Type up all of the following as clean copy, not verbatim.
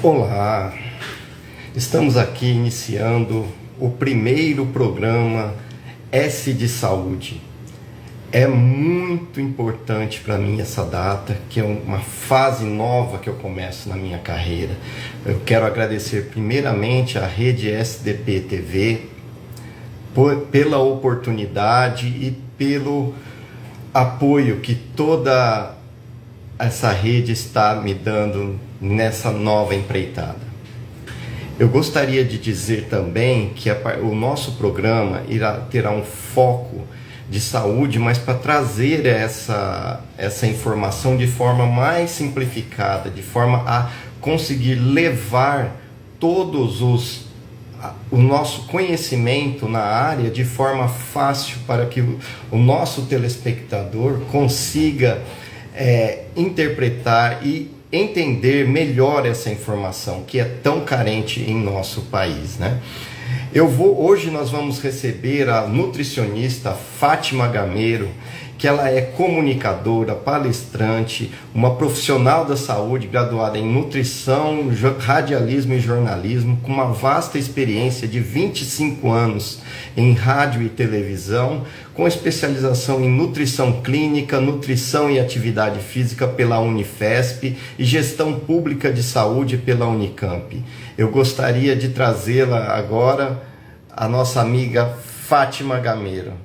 Olá, estamos aqui iniciando o primeiro programa S de Saúde. É muito importante para mim essa data, que é uma fase nova que eu começo na minha carreira. Eu quero agradecer primeiramente à Rede SDP TV pela oportunidade e pelo apoio que toda essa rede está me dando nessa nova empreitada. Eu gostaria de dizer também que o nosso programa terá um foco de saúde, mas para trazer essa informação de forma mais simplificada, de forma a conseguir levar o nosso conhecimento na área de forma fácil para que o nosso telespectador consiga interpretar e entender melhor essa informação que é tão carente em nosso país, né? Hoje nós vamos receber a nutricionista Fátima Gameiro, que ela é comunicadora, palestrante, uma profissional da saúde graduada em nutrição, radialismo e jornalismo, com uma vasta experiência de 25 anos em rádio e televisão, com especialização em nutrição clínica, nutrição e atividade física pela Unifesp e gestão pública de saúde pela Unicamp. Eu gostaria de trazê-la agora, a nossa amiga Fátima Gameiro.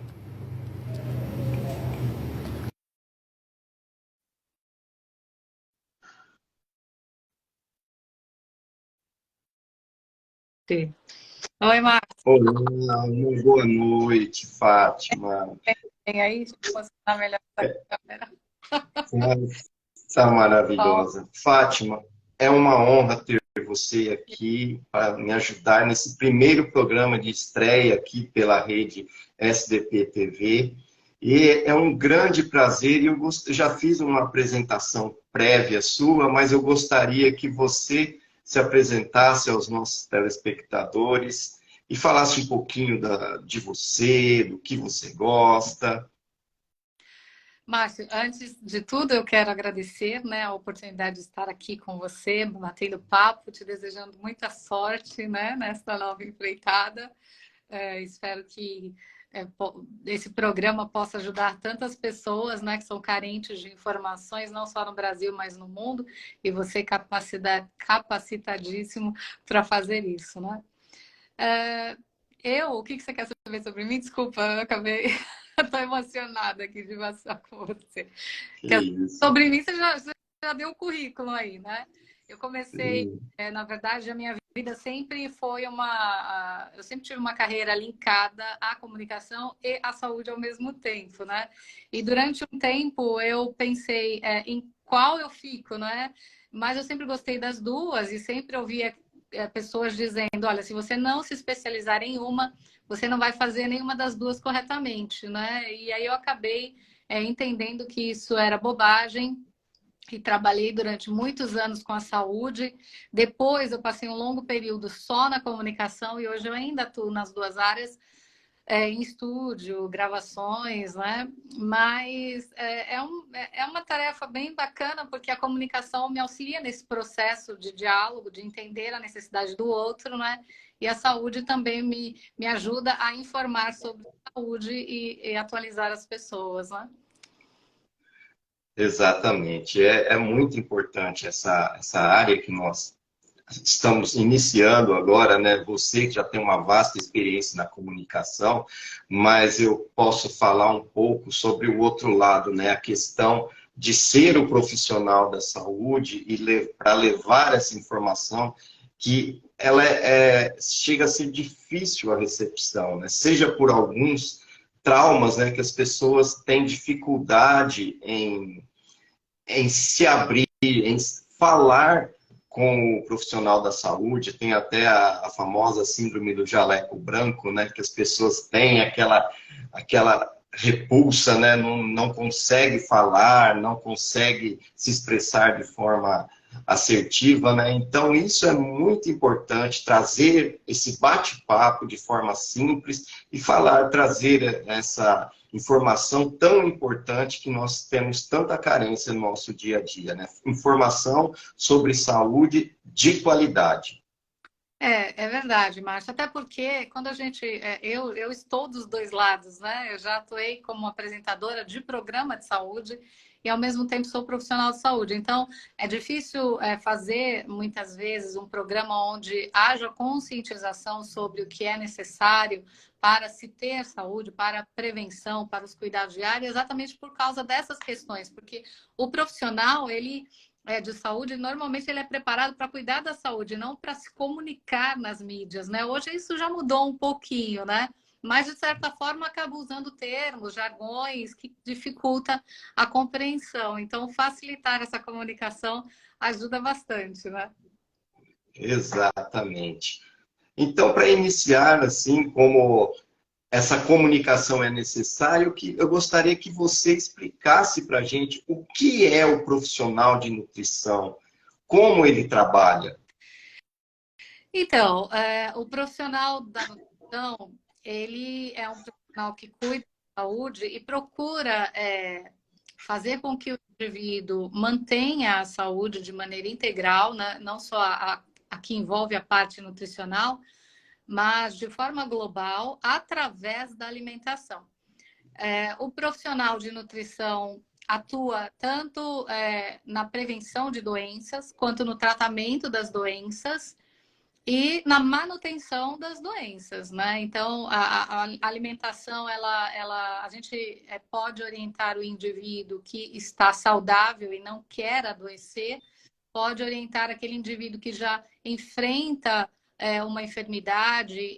Oi, Marcos. Olá, muito boa noite, Fátima. Tem aí? Deixa eu posicionar melhor essa câmera. Está maravilhosa. Fátima, é uma honra ter você aqui para me ajudar nesse primeiro programa de estreia aqui pela rede SDP TV. E é um grande prazer, e eu já fiz uma apresentação prévia sua, mas eu gostaria que você se apresentasse aos nossos telespectadores e falasse um pouquinho de você, do que você gosta. Márcio, antes de tudo, eu quero agradecer, né, a oportunidade de estar aqui com você, batendo papo, te desejando muita sorte, né, nessa nova empreitada. Espero que esse programa possa ajudar tantas pessoas, né, que são carentes de informações, não só no Brasil, mas no mundo, e você capacitadíssimo para fazer isso, né? O que você quer saber sobre mim? Desculpa, eu acabei... Estou emocionada aqui de conversar com você. Sobre mim, você já deu o currículo aí, né? Eu comecei, na verdade, a minha vida sempre foi eu sempre tive uma carreira linkada à comunicação e à saúde ao mesmo tempo, né? E durante um tempo eu pensei em qual eu fico, né? Mas eu sempre gostei das duas e sempre ouvia pessoas dizendo, olha, se você não se especializar em uma, você não vai fazer nenhuma das duas corretamente, né? E aí eu acabei entendendo que isso era bobagem e trabalhei durante muitos anos com a saúde. Depois eu passei um longo período só na comunicação e hoje eu ainda atuo nas duas áreas, em estúdio, gravações, né? Mas é uma tarefa bem bacana porque a comunicação me auxilia nesse processo de diálogo, de entender a necessidade do outro, né? E a saúde também me ajuda a informar sobre saúde e atualizar as pessoas, né? Exatamente. É muito importante essa área que nós estamos iniciando agora, né? Você que já tem uma vasta experiência na comunicação, mas eu posso falar um pouco sobre o outro lado, né? A questão de ser o profissional da saúde e para levar essa informação que ela chega a ser difícil a recepção, né? Seja por alguns traumas, né, que as pessoas têm dificuldade em se abrir, em falar com o profissional da saúde. Tem até a famosa síndrome do jaleco branco, né, que as pessoas têm aquela repulsa, né, não consegue falar, não consegue se expressar de forma assertiva, né? Então, isso é muito importante, trazer esse bate-papo de forma simples e trazer essa informação tão importante que nós temos tanta carência no nosso dia a dia, né? Informação sobre saúde de qualidade. É verdade, Márcia. Até porque quando a gente. Eu estou dos dois lados, né? Eu já atuei como apresentadora de programa de saúde e, ao mesmo tempo, sou profissional de saúde. Então, é difícil fazer, muitas vezes, um programa onde haja conscientização sobre o que é necessário para se ter saúde, para a prevenção, para os cuidados diários, exatamente por causa dessas questões. Porque o profissional, ele de saúde, normalmente ele é preparado para cuidar da saúde, não para se comunicar nas mídias, né? Hoje isso já mudou um pouquinho, né? Mas, de certa forma, acaba usando termos, jargões que dificulta a compreensão. Então, facilitar essa comunicação ajuda bastante, né? Exatamente. Então, para iniciar, assim, como essa comunicação é necessária, eu gostaria que você explicasse para a gente o que é o profissional de nutrição, como ele trabalha. Então, o profissional da nutrição, ele é um profissional que cuida da saúde e procura fazer com que o indivíduo mantenha a saúde de maneira integral, né? Não só a que envolve a parte nutricional, mas de forma global, através da alimentação. O profissional de nutrição atua tanto na prevenção de doenças, quanto no tratamento das doenças e na manutenção das doenças, né? Então, a alimentação, a gente pode orientar o indivíduo que está saudável e não quer adoecer, pode orientar aquele indivíduo que já enfrenta uma enfermidade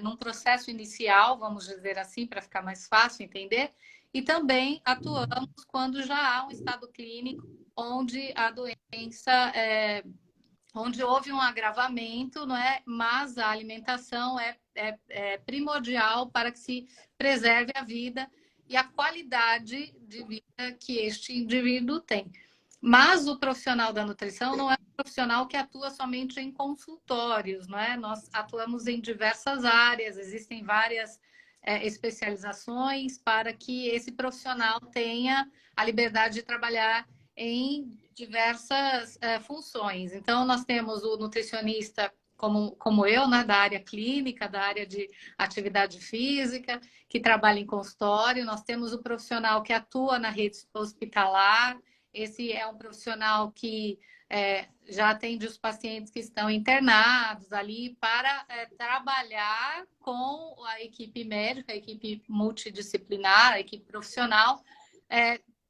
num processo inicial, vamos dizer assim, para ficar mais fácil entender, e também atuamos quando já há um estado clínico onde a doença onde houve um agravamento, não é? Mas a alimentação é primordial para que se preserve a vida e a qualidade de vida que este indivíduo tem. Mas o profissional da nutrição não é um profissional que atua somente em consultórios, não é? Nós atuamos em diversas áreas, existem várias especializações para que esse profissional tenha a liberdade de trabalhar em diversas funções. Então, nós temos o nutricionista como eu, né, da área clínica, da área de atividade física, que trabalha em consultório. Nós temos o profissional que atua na rede hospitalar. Esse é um profissional que já atende os pacientes que estão internados ali para trabalhar com a equipe médica, a equipe multidisciplinar, a equipe profissional,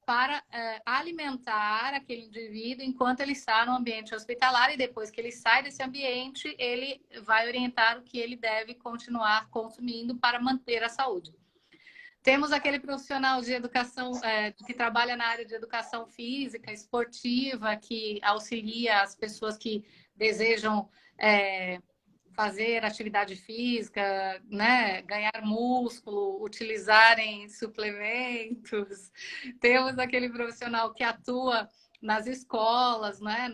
para alimentar aquele indivíduo enquanto ele está no ambiente hospitalar, e depois que ele sai desse ambiente, ele vai orientar o que ele deve continuar consumindo para manter a saúde. Temos aquele profissional de educação que trabalha na área de educação física, esportiva, que auxilia as pessoas que desejam fazer atividade física, né? Ganhar músculo, utilizarem suplementos. Temos aquele profissional que atua nas escolas, né?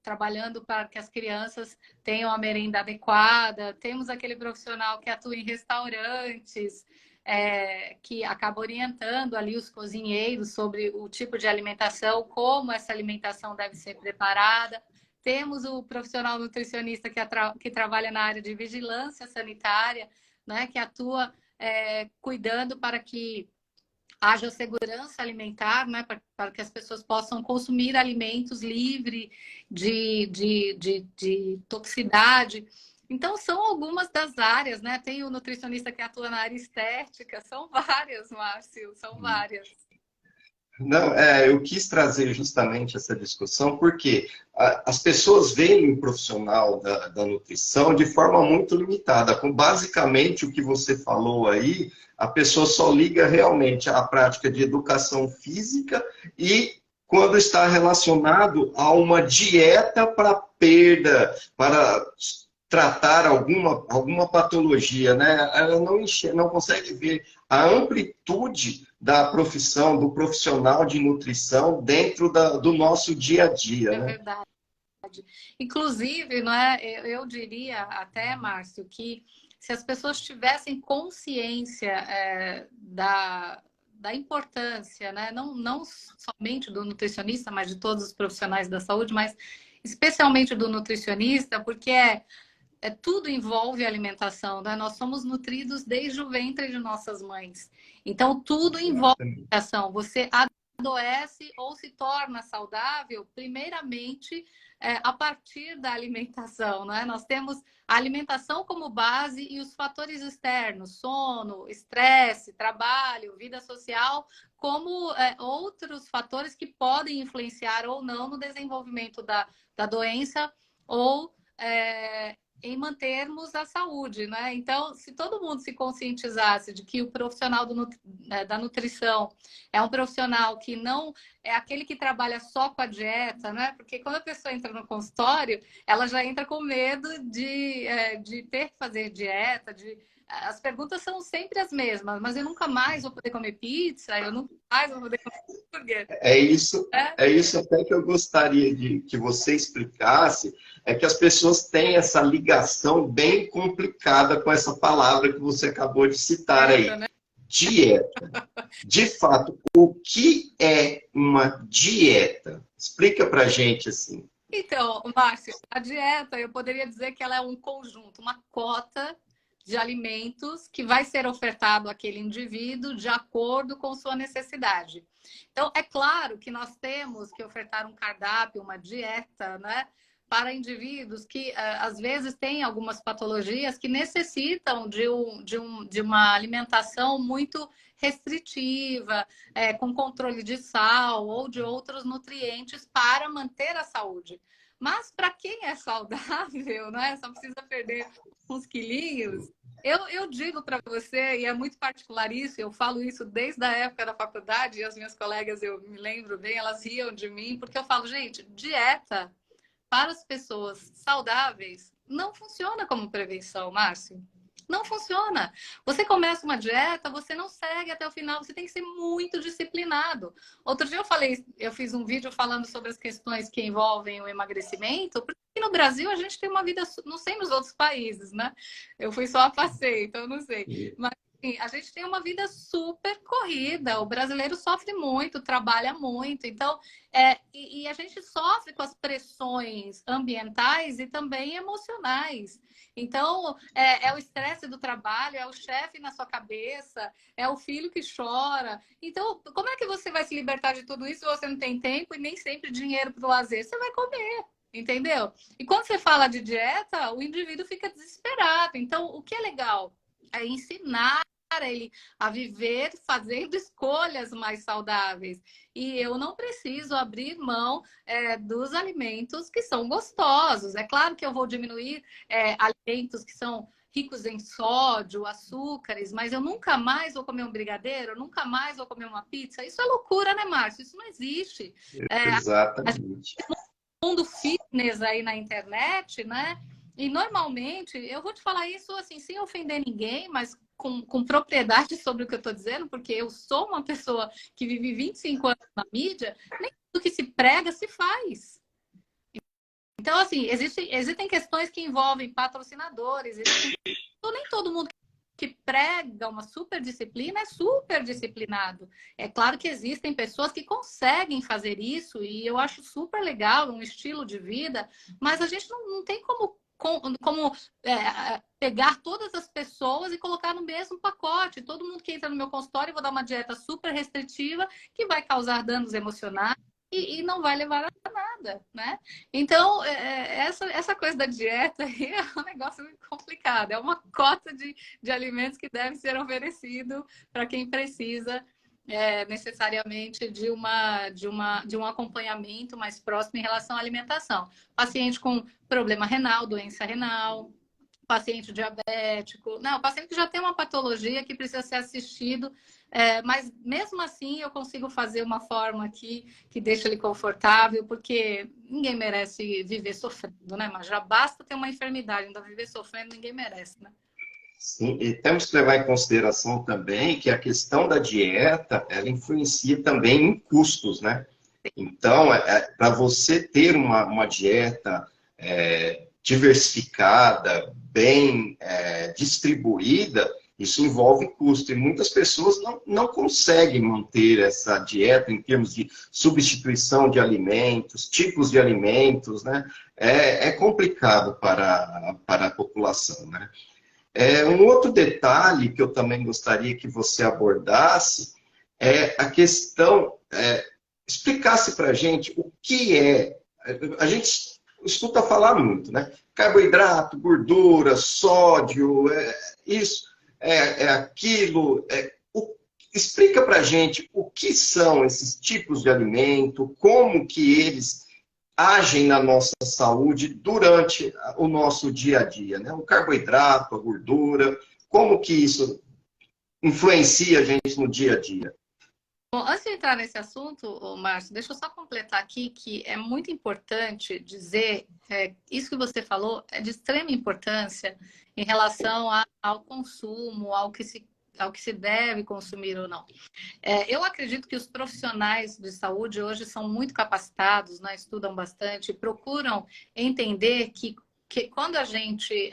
Trabalhando para que as crianças tenham a merenda adequada. Temos aquele profissional que atua em restaurantes, que acaba orientando ali os cozinheiros sobre o tipo de alimentação, como essa alimentação deve ser preparada. Temos o profissional nutricionista que trabalha na área de vigilância sanitária, né, que atua cuidando para que haja segurança alimentar, né, para que as pessoas possam consumir alimentos livres de toxicidade. Então, são algumas das áreas, né? Tem o nutricionista que atua na área estética, são várias, Márcio, são várias. Não, eu quis trazer justamente essa discussão porque as pessoas veem o profissional da nutrição de forma muito limitada. Basicamente, o que você falou aí, a pessoa só liga realmente à prática de educação física e quando está relacionado a uma dieta para perda, para tratar alguma patologia, né? Ela não consegue ver a amplitude da profissão, do profissional de nutrição dentro do nosso dia a dia, É né? verdade. Inclusive, não é, eu diria até, Márcio, que se as pessoas tivessem consciência da importância, né? Não somente do nutricionista, mas de todos os profissionais da saúde, mas especialmente do nutricionista, porque tudo envolve alimentação, né? Nós somos nutridos desde o ventre de nossas mães. Então, tudo envolve alimentação. Você adoece ou se torna saudável, primeiramente, a partir da alimentação, né? Nós temos a alimentação como base e os fatores externos, sono, estresse, trabalho, vida social, como outros fatores que podem influenciar ou não no desenvolvimento da doença ou em mantermos a saúde, né? Então, se todo mundo se conscientizasse de que o profissional da nutrição é um profissional que não é aquele que trabalha só com a dieta, né? Porque quando a pessoa entra no consultório, ela já entra com medo de ter que fazer dieta, as perguntas são sempre as mesmas, mas eu nunca mais vou poder comer pizza, eu nunca mais vou poder comer hambúrguer. É isso até que eu gostaria de que você explicasse, é que as pessoas têm essa ligação bem complicada com essa palavra que você acabou de citar aí. Né? Dieta. De fato, o que é uma dieta? Explica pra gente assim. Então, Márcio, a dieta, eu poderia dizer que ela é um conjunto, uma cota de alimentos que vai ser ofertado àquele indivíduo de acordo com sua necessidade. Então, é claro que nós temos que ofertar um cardápio, uma dieta, né, para indivíduos que, às vezes, têm algumas patologias que necessitam de uma alimentação muito restritiva, com controle de sal ou de outros nutrientes para manter a saúde. Mas para quem é saudável, né, só precisa perder uns quilinhos. Eu digo para você, e é muito particular isso, eu falo isso desde a época da faculdade, e as minhas colegas, eu me lembro bem, elas riam de mim, porque eu falo, gente, dieta para as pessoas saudáveis não funciona como prevenção, Márcio. Não funciona. Você começa uma dieta, você não segue até o final, você tem que ser muito disciplinado. Outro dia eu fiz um vídeo falando sobre as questões que envolvem o emagrecimento, porque no Brasil a gente tem uma vida, não sei nos outros países, né? Eu fui só a passeio, então eu não sei. Mas assim, a gente tem uma vida super corrida, o brasileiro sofre muito, trabalha muito, então e a gente sofre com as pressões ambientais e também emocionais. Então, é o estresse do trabalho, é o chefe na sua cabeça, é o filho que chora. Então, como é que você vai se libertar de tudo isso se você não tem tempo e nem sempre dinheiro para o lazer? Você vai comer, entendeu? E quando você fala de dieta, o indivíduo fica desesperado. Então, o que é legal é ensinar ele a viver fazendo escolhas mais saudáveis. E eu não preciso abrir mão dos alimentos que são gostosos. É claro que eu vou diminuir alimentos que são ricos em sódio, açúcares, mas eu nunca mais vou comer um brigadeiro, eu nunca mais vou comer uma pizza. Isso é loucura, né, Márcio? Isso não existe. Exatamente. O mundo fitness aí na internet, né? E normalmente, eu vou te falar isso assim, sem ofender ninguém, mas com propriedade sobre o que eu estou dizendo, porque eu sou uma pessoa que vive 25 anos na mídia, nem tudo que se prega se faz. Então, assim, existem questões que envolvem patrocinadores, nem todo mundo que prega uma super disciplina é super disciplinado. É claro que existem pessoas que conseguem fazer isso, e eu acho super legal, um estilo de vida, mas a gente não tem como pegar todas as pessoas e colocar no mesmo pacote. Todo mundo que entra no meu consultório, eu vou dar uma dieta super restritiva que vai causar danos emocionais e não vai levar a nada, né? Então, essa coisa da dieta aí é um negócio muito complicado. É uma cota de alimentos que deve ser oferecido para quem precisa necessariamente de um acompanhamento mais próximo em relação à alimentação. Paciente com problema renal, doença renal, paciente diabético. Não, o paciente que já tem uma patologia que precisa ser assistido, mas mesmo assim eu consigo fazer uma forma aqui que deixa ele confortável, porque ninguém merece viver sofrendo, né? Mas já basta ter uma enfermidade, ainda viver sofrendo ninguém merece, né? Sim, e temos que levar em consideração também que a questão da dieta, ela influencia também em custos, né? Então, para você ter uma dieta diversificada, bem distribuída, isso envolve custo. E muitas pessoas não conseguem manter essa dieta em termos de substituição de alimentos, tipos de alimentos, né? É complicado para a população, né? Um outro detalhe que eu também gostaria que você abordasse é a questão, explicasse para a gente o que é. A gente escuta falar muito, né? Carboidrato, gordura, sódio, isso, aquilo. Explica para a gente o que são esses tipos de alimento, como que eles agem na nossa saúde durante o nosso dia a dia, né? O carboidrato, a gordura, como que isso influencia a gente no dia a dia? Bom, antes de entrar nesse assunto, Márcio, deixa eu só completar aqui que é muito importante dizer, isso que você falou é de extrema importância em relação ao consumo, ao que se deve consumir ou não. Eu acredito que os profissionais de saúde hoje são muito capacitados, né, estudam bastante, procuram entender que quando a gente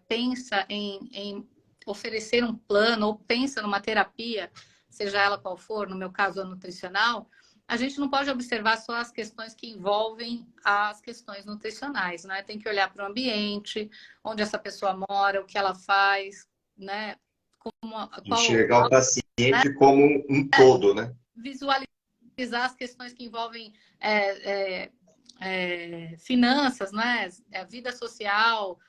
pensa em oferecer um plano ou pensa numa terapia, seja ela qual for, no meu caso a nutricional, a gente não pode observar só as questões que envolvem as questões nutricionais, né? Tem que olhar para o ambiente, onde essa pessoa mora, o que ela faz, né? Enxergar o paciente como um todo, né? Visualizar as questões que envolvem finanças, né? Vida social,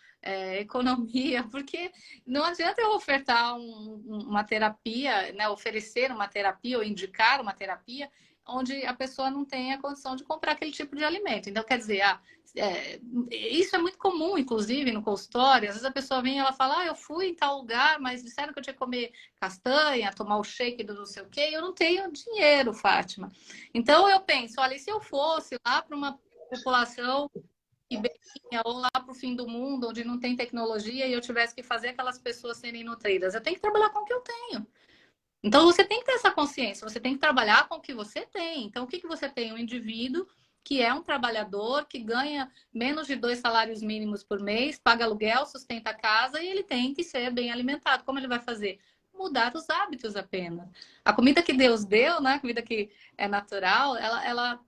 economia, porque não adianta eu ofertar uma terapia, né? Oferecer uma terapia ou indicar uma terapia onde a pessoa não tem a condição de comprar aquele tipo de alimento. Então, quer dizer, isso é muito comum, inclusive, no consultório. Às vezes a pessoa vem e ela fala, eu fui em tal lugar, mas disseram que eu tinha que comer castanha, tomar o shake do não sei o quê, e eu não tenho dinheiro, Fátima. Então, eu penso, olha, e se eu fosse lá para uma população ribeirinha ou lá para o fim do mundo, onde não tem tecnologia, e eu tivesse que fazer aquelas pessoas serem nutridas? Eu tenho que trabalhar com o que eu tenho. Então, você tem que ter essa consciência, você tem que trabalhar com o que você tem. Então, o que você tem? Um indivíduo que é um trabalhador, que ganha menos de 2 salários mínimos por mês, paga aluguel, sustenta a casa e ele tem que ser bem alimentado. Como ele vai fazer? Mudar os hábitos apenas. A comida que Deus deu, né? A comida que é natural, ela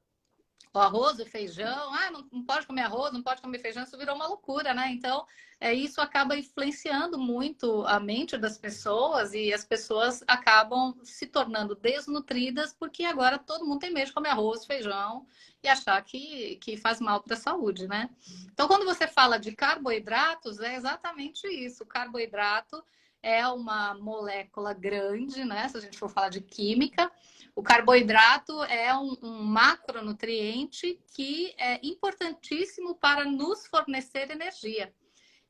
o arroz, o feijão, não pode comer arroz, não pode comer feijão, isso virou uma loucura, né? Então, isso acaba influenciando muito a mente das pessoas e as pessoas acabam se tornando desnutridas porque agora todo mundo tem medo de comer arroz, feijão e achar que faz mal para a saúde, né? Então, quando você fala de carboidratos, é exatamente isso. O carboidrato é uma molécula grande, né? Se a gente for falar de química, o carboidrato é um macronutriente que é importantíssimo para nos fornecer energia.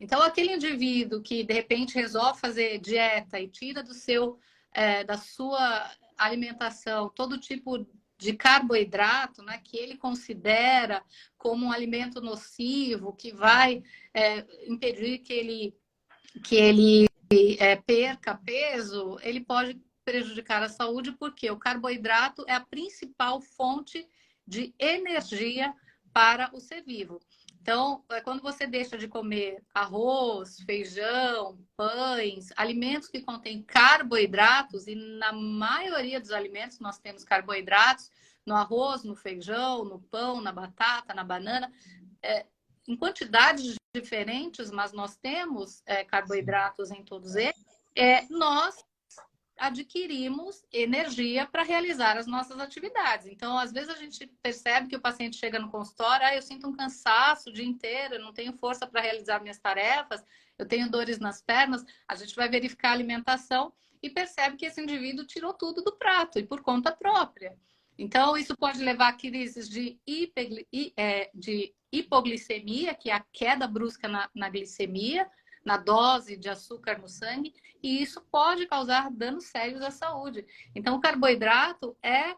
Então, aquele indivíduo que de repente resolve fazer dieta e tira da sua alimentação todo tipo de carboidrato, né, que ele considera como um alimento nocivo, que vai impedir que ele perca peso, ele pode prejudicar a saúde, porque o carboidrato é a principal fonte de energia para o ser vivo. Então, quando você deixa de comer arroz, feijão, pães, alimentos que contêm carboidratos, e na maioria dos alimentos nós temos carboidratos, no arroz, no feijão, no pão, na batata, na banana, em quantidades diferentes, mas nós temos carboidratos em todos eles, nós adquirimos energia para realizar as nossas atividades. Então, às vezes a gente percebe que o paciente chega no consultório, eu sinto um cansaço o dia inteiro, eu não tenho força para realizar minhas tarefas, eu tenho dores nas pernas, a gente vai verificar a alimentação e percebe que esse indivíduo tirou tudo do prato e por conta própria. Então, isso pode levar a crises de hipoglicemia, que é a queda brusca na glicemia, na dose de açúcar no sangue, e isso pode causar danos sérios à saúde. Então, o carboidrato é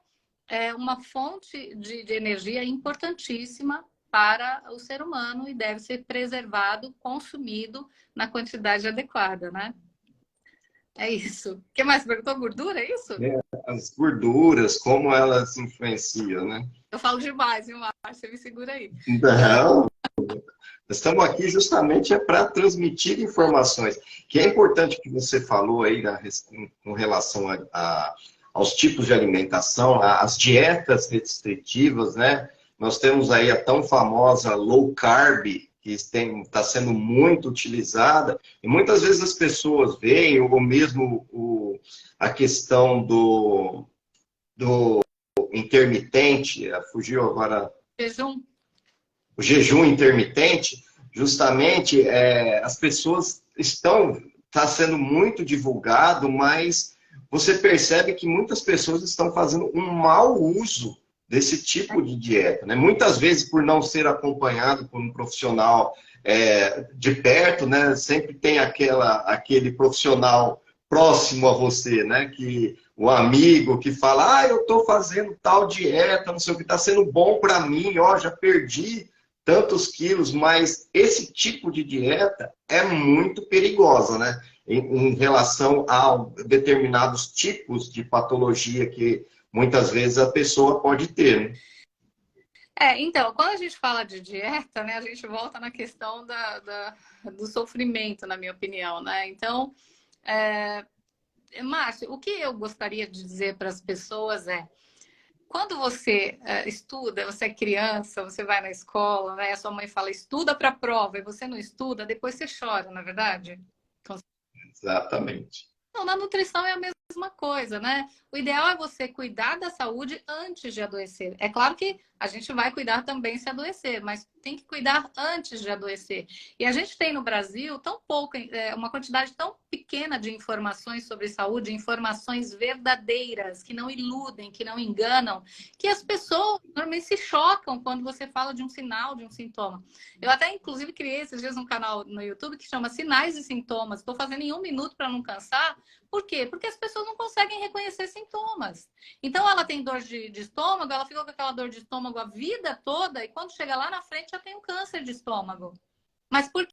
uma fonte de energia importantíssima para o ser humano e deve ser preservado, consumido na quantidade adequada, né? É isso. O que mais perguntou? Gordura, é isso? As gorduras, como elas influenciam, né? Eu falo demais, viu, Márcio? Você me segura aí. Não, estamos aqui justamente para transmitir informações. Que é importante que você falou aí com relação aos tipos de alimentação, às dietas restritivas, né? Nós temos aí a tão famosa low carb, que está sendo muito utilizada, e muitas vezes as pessoas veem, ou mesmo a questão do intermitente, fugiu agora... Jejum. O jejum intermitente, justamente, as pessoas está sendo muito divulgado, mas você percebe que muitas pessoas estão fazendo um mau uso desse tipo de dieta, né? Muitas vezes por não ser acompanhado por um profissional de perto, né? Sempre tem aquele profissional próximo a você, né? Que o amigo que fala, eu estou fazendo tal dieta, não sei o que, está sendo bom para mim, já perdi tantos quilos, mas esse tipo de dieta é muito perigosa, né? Em relação a determinados tipos de patologia que muitas vezes a pessoa pode ter. Né? Então, quando a gente fala de dieta, né, a gente volta na questão do sofrimento, na minha opinião, né? Então, Márcio, o que eu gostaria de dizer para as pessoas quando você estuda, você é criança, você vai na escola, né? A sua mãe fala, estuda para a prova, e você não estuda, depois você chora, não é verdade? Exatamente. Não, na nutrição é a mesma coisa, né? O ideal é você cuidar da saúde antes de adoecer. É claro que a gente vai cuidar também se adoecer, mas tem que cuidar antes de adoecer. E a gente tem no Brasil tão pouca, uma quantidade tão pequena de informações sobre saúde, informações verdadeiras, que não iludem, que não enganam, que as pessoas normalmente se chocam quando você fala de um sinal, de um sintoma. Eu até, inclusive, criei esses dias um canal no YouTube que chama Sinais e Sintomas. Estou fazendo em 1 minuto para não cansar. Por quê? Porque as pessoas não conseguem reconhecer sintomas. Então, ela tem dor de estômago, ela ficou com aquela dor de estômago a vida toda e quando chega lá na frente já tem um câncer de estômago. Mas por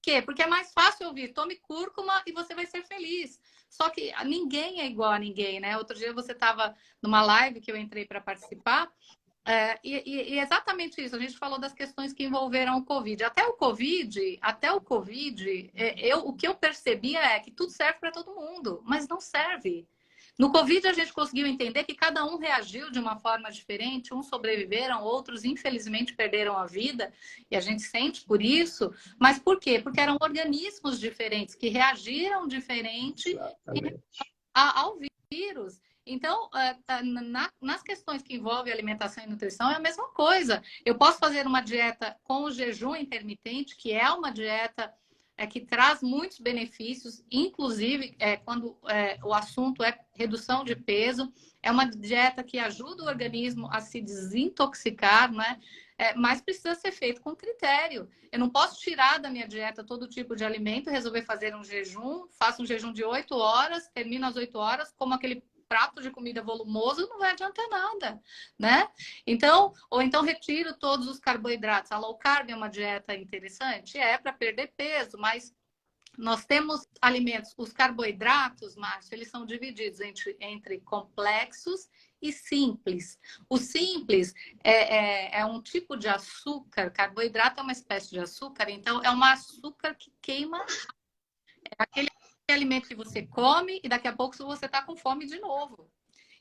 quê? Porque é mais fácil ouvir, tome cúrcuma e você vai ser feliz. Só que ninguém é igual a ninguém, né? Outro dia você estava numa live que eu entrei para participar e exatamente isso, a gente falou das questões que envolveram o Covid. Até o Covid, o que eu percebia é que tudo serve para todo mundo, mas não serve. No Covid, a gente conseguiu entender que cada um reagiu de uma forma diferente, uns sobreviveram, outros, infelizmente, perderam a vida, e a gente sente por isso. Mas por quê? Porque eram organismos diferentes, que reagiram diferente ao vírus. Então, nas questões que envolvem alimentação e nutrição, é a mesma coisa. Eu posso fazer uma dieta com o jejum intermitente, que é uma dieta que traz muitos benefícios, inclusive quando o assunto é redução de peso. É uma dieta que ajuda o organismo a se desintoxicar, né? Mas precisa ser feito com critério. Eu não posso tirar da minha dieta todo tipo de alimento, resolver fazer um jejum, faço um jejum de 8 horas, termino às 8 horas, como aquele prato de comida volumoso, não vai adiantar nada, né? Então, ou então retiro todos os carboidratos. A low carb é uma dieta interessante? Para perder peso, mas nós temos alimentos, os carboidratos, Márcio, eles são divididos entre complexos e simples. O simples é um tipo de açúcar, carboidrato é uma espécie de açúcar, então é um açúcar que queima, aquele alimento que você come e daqui a pouco você está com fome de novo.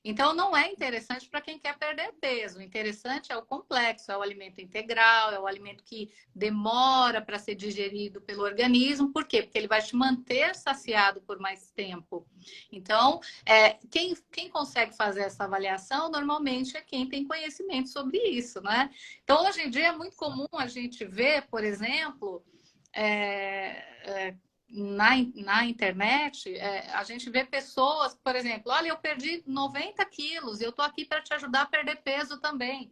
Então, não é interessante para quem quer perder peso. O interessante é o complexo, é o alimento integral, é o alimento que demora para ser digerido pelo organismo. Por quê? Porque ele vai te manter saciado por mais tempo. Então, quem consegue fazer essa avaliação, normalmente, é quem tem conhecimento sobre isso, né? Então, hoje em dia, é muito comum a gente ver, por exemplo... Na internet, a gente vê pessoas, por exemplo, olha, eu perdi 90 quilos e eu tô aqui para te ajudar a perder peso também.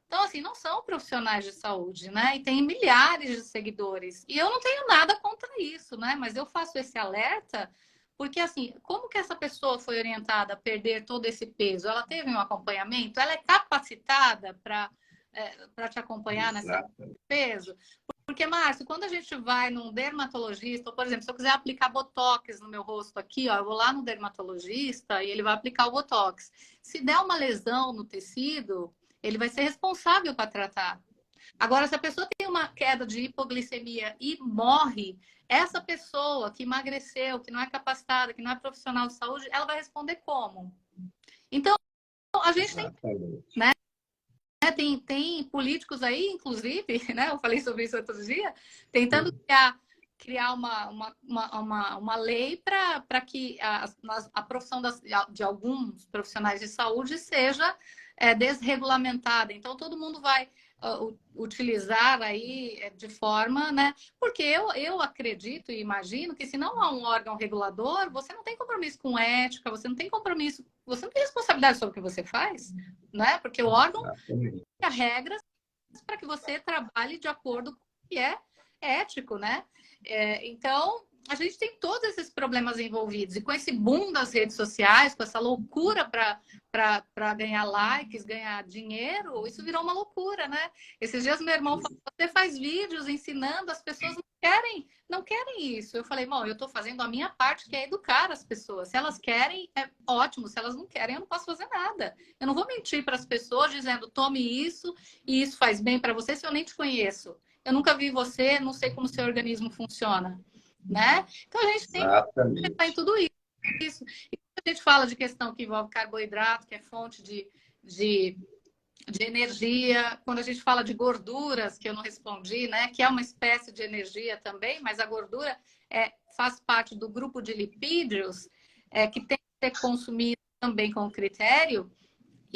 Então, assim, não são profissionais de saúde, né? E tem milhares de seguidores. E eu não tenho nada contra isso, né? Mas eu faço esse alerta porque, assim, como que essa pessoa foi orientada a perder todo esse peso? Ela teve um acompanhamento? Ela é capacitada para te acompanhar nesse peso? Porque, Márcio, quando a gente vai num dermatologista, ou, por exemplo, se eu quiser aplicar Botox no meu rosto aqui, ó, eu vou lá no dermatologista e ele vai aplicar o Botox. Se der uma lesão no tecido, ele vai ser responsável para tratar. Agora, se a pessoa tem uma queda de hipoglicemia e morre, essa pessoa que emagreceu, que não é capacitada, que não é profissional de saúde, ela vai responder como? Então, a gente tem, né? Tem políticos aí, inclusive, né? Eu falei sobre isso outro dia, tentando criar uma lei para que a profissão de alguns profissionais de saúde seja desregulamentada. Então, todo mundo vai utilizar aí de forma, né? Porque eu acredito e imagino que se não há um órgão regulador, você não tem compromisso com ética, você não tem compromisso, você não tem responsabilidade sobre o que você faz, né? Porque o órgão cria regras para que você trabalhe de acordo com o que é ético, né? Então, a gente tem todos esses problemas envolvidos. E com esse boom das redes sociais, com essa loucura para ganhar likes, ganhar dinheiro, isso virou uma loucura, né? Esses dias meu irmão falou, você faz vídeos ensinando, as pessoas não querem isso. Eu falei, bom, eu estou fazendo a minha parte, que é educar as pessoas. Se elas querem, é ótimo. Se elas não querem, eu não posso fazer nada. Eu não vou mentir para as pessoas dizendo, tome isso e isso faz bem para você, se eu nem te conheço. Eu nunca vi você, não sei como seu organismo funciona, né? Então a gente tem que pensar em tudo isso. E quando a gente fala de questão que envolve carboidrato, que é fonte de energia, quando a gente fala de gorduras, que eu não respondi, né? Que é uma espécie de energia também, mas a gordura faz parte do grupo de lipídios que tem que ser consumido também com critério.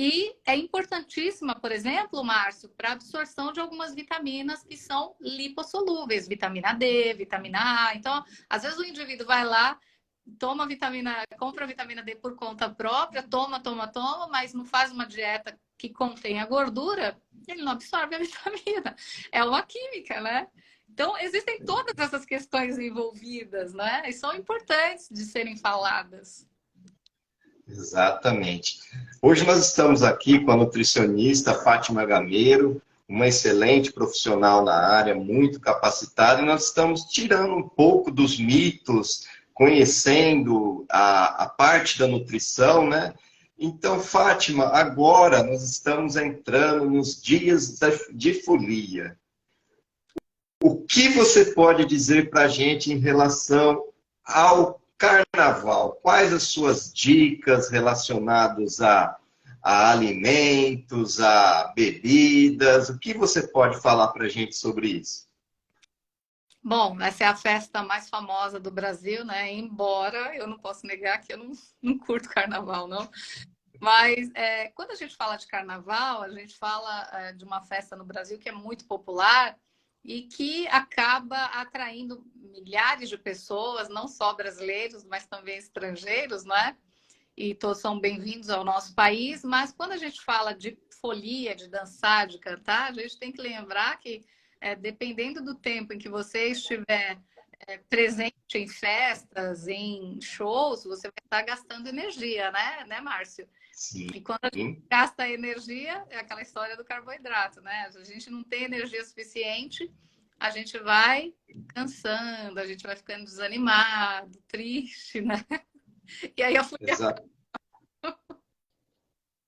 E é importantíssima, por exemplo, Márcio, para a absorção de algumas vitaminas que são lipossolúveis, vitamina D, vitamina A. Então, às vezes o indivíduo vai lá, compra vitamina D por conta própria, toma, mas não faz uma dieta que contenha gordura, ele não absorve a vitamina. É uma química, né? Então, existem todas essas questões envolvidas, né? E são importantes de serem faladas. Exatamente. Hoje nós estamos aqui com a nutricionista Fátima Gameiro, uma excelente profissional na área, muito capacitada, e nós estamos tirando um pouco dos mitos, conhecendo a parte da nutrição, né? Então, Fátima, agora nós estamos entrando nos dias de folia. O que você pode dizer para a gente em relação ao Carnaval? Quais as suas dicas relacionadas a alimentos, a bebidas? O que você pode falar para a gente sobre isso? Bom, essa é a festa mais famosa do Brasil, né? Embora eu não posso negar que eu não curto carnaval, não. Mas quando a gente fala de carnaval, a gente fala de uma festa no Brasil que é muito popular e que acaba atraindo milhares de pessoas, não só brasileiros, mas também estrangeiros, né? E todos são bem-vindos ao nosso país. Mas quando a gente fala de folia, de dançar, de cantar, a gente tem que lembrar que, dependendo do tempo em que você estiver presente em festas, em shows, você vai estar gastando energia, né, Márcio? Sim. E quando a gente gasta energia, é aquela história do carboidrato, né? Se a gente não tem energia suficiente, a gente vai cansando, a gente vai ficando desanimado, triste, né? E aí a folia...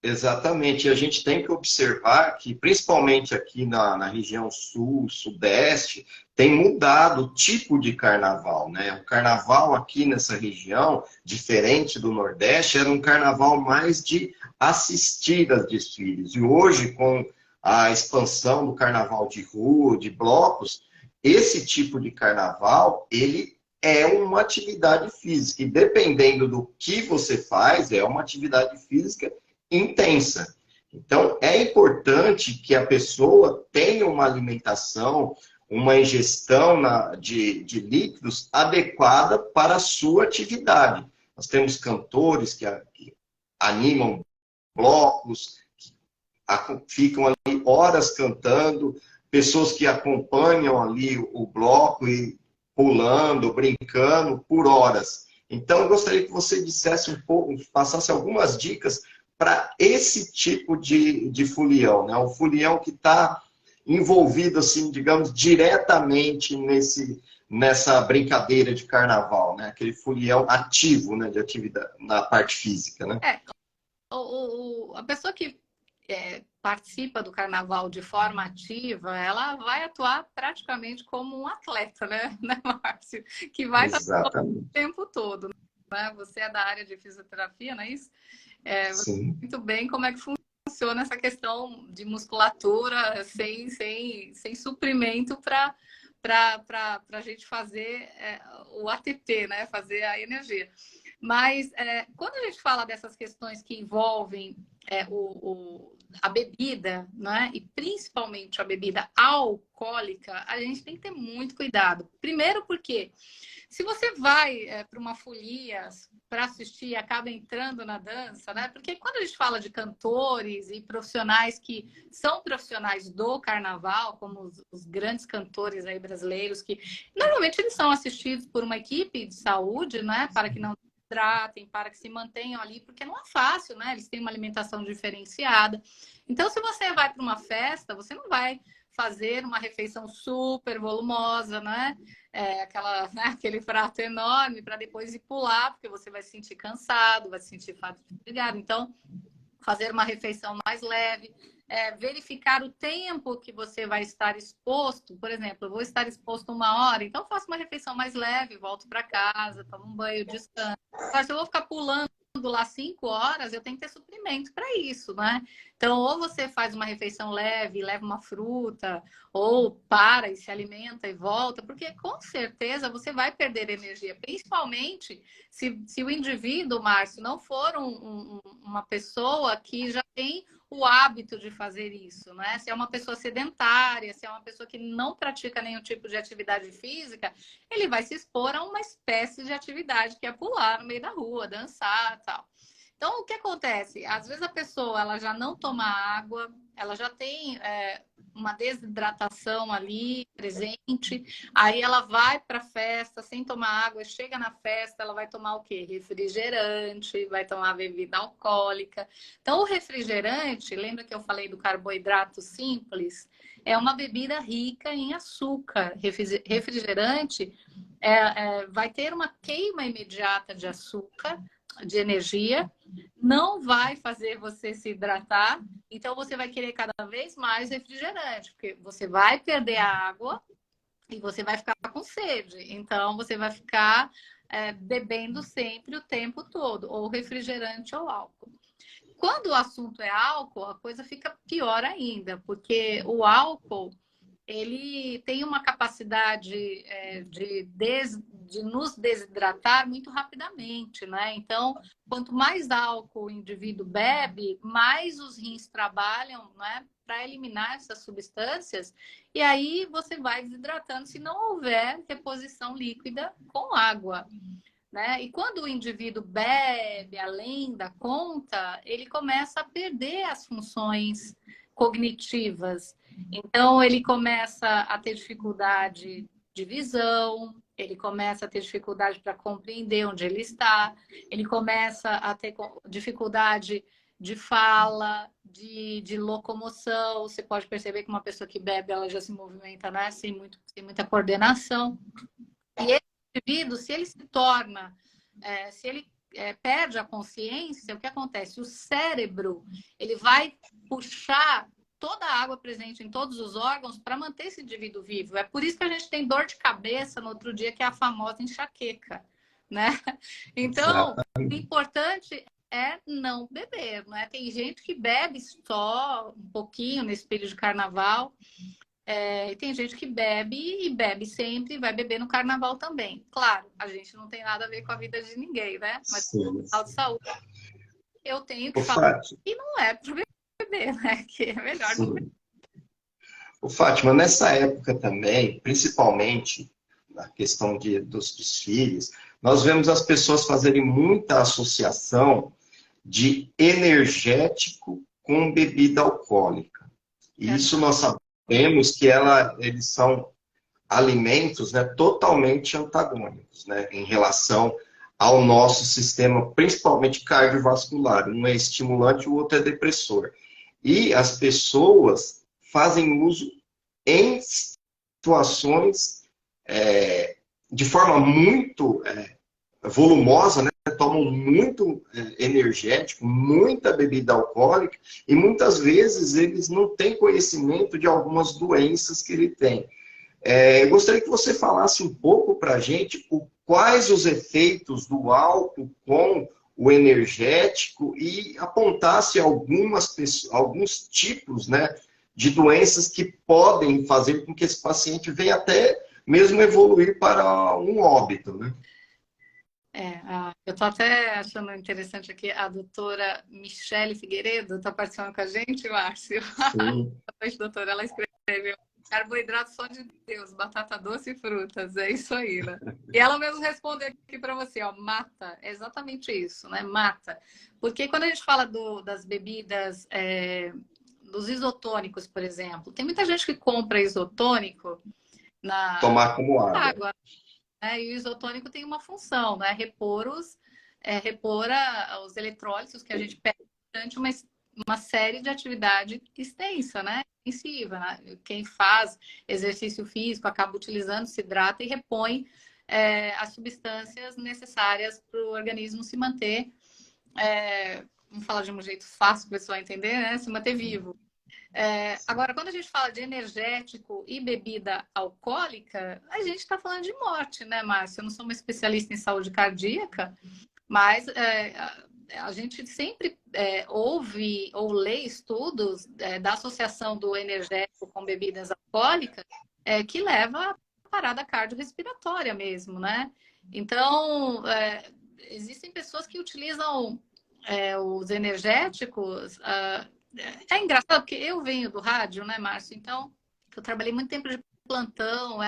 Exatamente. E a gente tem que observar que, principalmente aqui na região sul, sudeste, tem mudado o tipo de carnaval, né? O carnaval aqui nessa região, diferente do Nordeste, era um carnaval mais de assistir aos desfiles. E hoje, com a expansão do carnaval de rua, de blocos, esse tipo de carnaval, ele é uma atividade física. E dependendo do que você faz, é uma atividade física intensa. Então, é importante que a pessoa tenha uma alimentação, uma ingestão de líquidos adequada para a sua atividade. Nós temos cantores que animam blocos, que ficam ali horas cantando, pessoas que acompanham ali o bloco e pulando, brincando por horas. Então, eu gostaria que você dissesse um pouco, passasse algumas dicas para esse tipo de folião, né? O folião que está envolvido, assim, digamos, diretamente nessa brincadeira de carnaval, né? Aquele folião ativo, né? De atividade na parte física, né? A pessoa que participa do carnaval de forma ativa, ela vai atuar praticamente como um atleta, né, Márcio? Que vai estar o tempo todo, né? Você é da área de fisioterapia, não é isso? Você sabe muito bem como é que funciona essa questão de musculatura sem suprimento para a gente fazer o ATP, né? Fazer a energia. Mas quando a gente fala dessas questões que envolvem a bebida, né? E principalmente a bebida alcoólica, a gente tem que ter muito cuidado. Primeiro porque se você vai para uma folia para assistir e acaba entrando na dança, né? Porque quando a gente fala de cantores e profissionais que são profissionais do carnaval, como os grandes cantores aí brasileiros, que normalmente eles são assistidos por uma equipe de saúde, né? Para que não hidratem, para que se mantenham ali, porque não é fácil, né? Eles têm uma alimentação diferenciada. Então, se você vai para uma festa, você não vai fazer uma refeição super volumosa, né? Aquele prato enorme para depois ir pular, porque você vai se sentir cansado, vai se sentir fatigado. Então, fazer uma refeição mais leve, verificar o tempo que você vai estar exposto. Por exemplo, eu vou estar exposto 1 hora, então faço uma refeição mais leve, volto para casa, tomo um banho, descanso. Mas se eu vou ficar pulando lá 5 horas, eu tenho que ter suprimento para isso, né? Então, ou você faz uma refeição leve, leva uma fruta, ou para e se alimenta e volta, porque com certeza você vai perder energia, principalmente se o indivíduo, Márcio, não for uma pessoa que já tem o hábito de fazer isso, né? Se é uma pessoa sedentária, se é uma pessoa que não pratica nenhum tipo de atividade física, ele vai se expor a uma espécie de atividade que é pular no meio da rua, dançar, tal. Então, o que acontece? Às vezes a pessoa ela já não toma água, ela já tem uma desidratação ali presente, aí ela vai para a festa sem tomar água, chega na festa, ela vai tomar o quê? Refrigerante, vai tomar bebida alcoólica. Então, o refrigerante, lembra que eu falei do carboidrato simples? É uma bebida rica em açúcar. Refrigerante vai ter uma queima imediata de açúcar, de energia, não vai fazer você se hidratar, então você vai querer cada vez mais refrigerante, porque você vai perder a água e você vai ficar com sede. Então você vai ficar bebendo sempre o tempo todo, ou refrigerante ou álcool. Quando o assunto é álcool, a coisa fica pior ainda, porque o álcool ele tem uma capacidade de nos desidratar muito rapidamente, né? Então, quanto mais álcool o indivíduo bebe, mais os rins trabalham, né, para eliminar essas substâncias, e aí você vai desidratando se não houver reposição líquida com água, né? E quando o indivíduo bebe além da conta, ele começa a perder as funções cognitivas. Então, ele começa a ter dificuldade de visão, ele começa a ter dificuldade para compreender onde ele está, ele começa a ter dificuldade de fala, de locomoção. Você pode perceber que uma pessoa que bebe, ela já se movimenta, né? sem muita coordenação. E esse indivíduo, se ele se torna, se ele perde a consciência, o que acontece? O cérebro, ele vai puxar toda a água presente em todos os órgãos para manter esse indivíduo vivo. É por isso que a gente tem dor de cabeça no outro dia, que é a famosa enxaqueca, né? Então, o importante é não beber, né? Tem gente que bebe só um pouquinho nesse período de carnaval, e tem gente que bebe e bebe sempre, e vai beber no carnaval também. Claro, a gente não tem nada a ver com a vida de ninguém, né? Mas no de saúde, eu tenho que falar que não é para beber, né? Que é melhor não beber. Ô, Fátima, nessa época também, principalmente na questão dos desfiles, nós vemos as pessoas fazerem muita associação de energético com bebida alcoólica. E isso nós sabemos que eles são alimentos, né, totalmente antagônicos, né, em relação ao nosso sistema, principalmente cardiovascular. Um é estimulante, o outro é depressor. E as pessoas fazem uso em situações de forma muito volumosa, né? Tomam muito energético, muita bebida alcoólica, e muitas vezes eles não têm conhecimento de algumas doenças que ele tem. Eu gostaria que você falasse um pouco para a gente quais os efeitos do álcool com o energético e apontasse alguns tipos, né, de doenças que podem fazer com que esse paciente venha até mesmo evoluir para um óbito, né? Eu estou até achando interessante aqui, a doutora Michele Figueiredo está participando com a gente, Márcio. Sim. Doutora, ela escreveu: carboidrato só de Deus, batata doce e frutas, é isso aí, né? E ela mesmo responde aqui para você, ó, mata, é exatamente isso, né? Mata. Porque quando a gente fala das bebidas, dos isotônicos, por exemplo, tem muita gente que compra isotônico tomar como água. Né? E o isotônico tem uma função, né? Repor os eletrólitos que a gente perde durante uma série de atividade extensa, né? Intensiva, né? Quem faz exercício físico acaba utilizando, se hidrata e repõe as substâncias necessárias para o organismo se manter, vamos falar de um jeito fácil para o pessoal entender, né? Se manter vivo. Agora, quando a gente fala de energético e bebida alcoólica, a gente está falando de morte, né, Márcia? Eu não sou uma especialista em saúde cardíaca, mas a gente sempre ouve ou lê estudos da associação do energético com bebidas alcoólicas que leva a parada cardiorrespiratória mesmo, né? Então, existem pessoas que utilizam os energéticos. É engraçado, porque eu venho do rádio, né, Márcio? Então, eu trabalhei muito tempo de plantão,